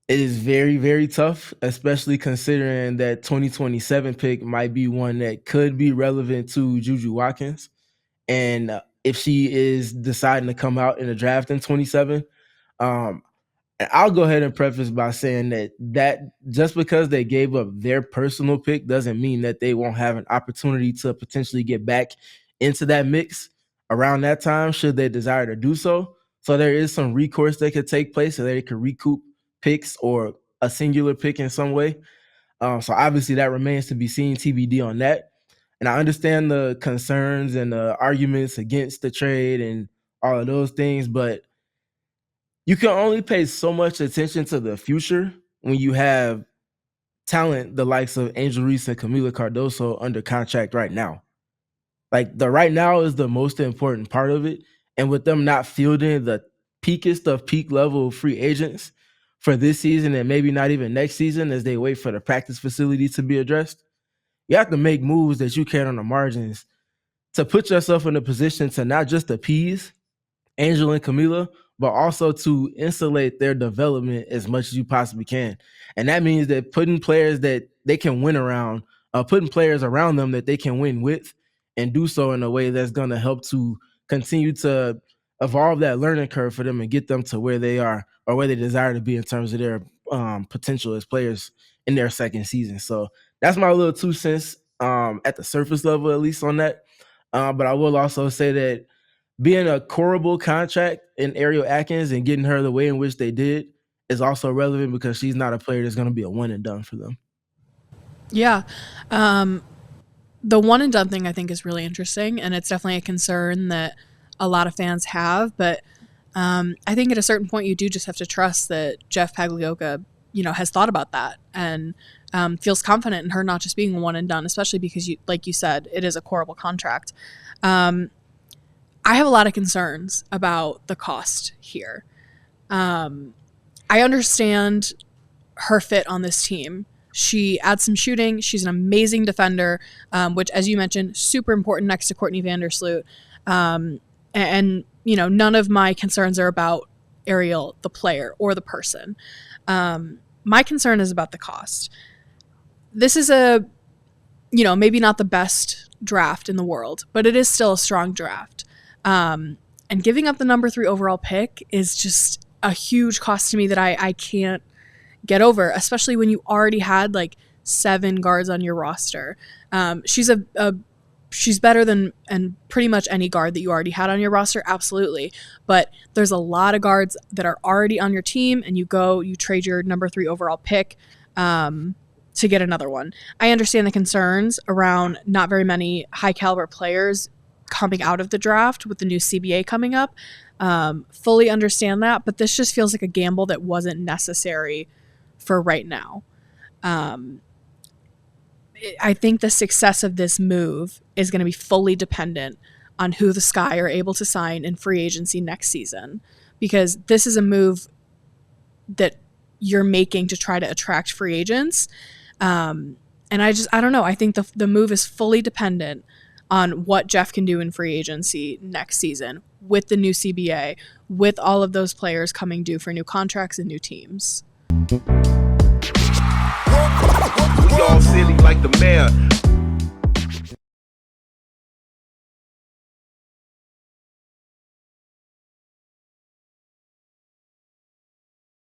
It is very, very tough, especially considering that 2027 pick might be one that could be relevant to Juju Watkins. And if she is deciding to come out in the draft in 27, um, and I'll go ahead and preface by saying that just because they gave up their personal pick doesn't mean that they won't have an opportunity to potentially get back into that mix around that time should they desire to do so. So there is some recourse that could take place so they could recoup picks or a singular pick in some way. So obviously that remains to be seen, TBD on that. And I understand the concerns and the arguments against the trade and all of those things, but you can only pay so much attention to the future when you have talent the likes of Angel Reese and Camila Cardoso under contract right now. Like the right now is the most important part of it. And with them not fielding the peakest of peak level free agents for this season and maybe not even next season as they wait for the practice facility to be addressed, you have to make moves that you can on the margins to put yourself in a position to not just appease Angel and Camila, but also to insulate their development as much as you possibly can. And that means that putting players that they can win around, putting players around them that they can win with, and do so in a way that's going to help to continue to evolve that learning curve for them and get them to where they are or where they desire to be in terms of their potential as players in their second season. So that's my little 2 cents at the surface level, at least on that. But I will also say that being a corable contract in Ariel Atkins and getting her the way in which they did is also relevant because she's not a player that's going to be a one and done for them. Yeah. The one and done thing I think is really interesting, and it's definitely a concern that a lot of fans have. But I think at a certain point you do just have to trust that Jeff Pagliuca, has thought about that and feels confident in her not just being one and done, especially because, like you said, it is a horrible contract. I have a lot of concerns about the cost here. I understand her fit on this team. She adds some shooting. She's an amazing defender, which, as you mentioned, super important next to Courtney Vandersloot. And none of my concerns are about Ariel, the player, or the person. My concern is about the cost. This is maybe not the best draft in the world, but it is still a strong draft. And giving up the number 3 overall pick is just a huge cost to me that I can't get over, especially when you already had like 7 guards on your roster. She's better than and pretty much any guard that you already had on your roster, absolutely. But there's a lot of guards that are already on your team, and you trade your number 3 overall pick to get another one. I understand the concerns around not very many high caliber players coming out of the draft with the new CBA coming up. Fully understand that, but this just feels like a gamble that wasn't necessary for right now. I think the success of this move is going to be fully dependent on who the Sky are able to sign in free agency next season, because this is a move that you're making to try to attract free agents. And I don't know. I think the move is fully dependent on what Jeff can do in free agency next season with the new CBA, with all of those players coming due for new contracts and new teams. We all silly like the mayor.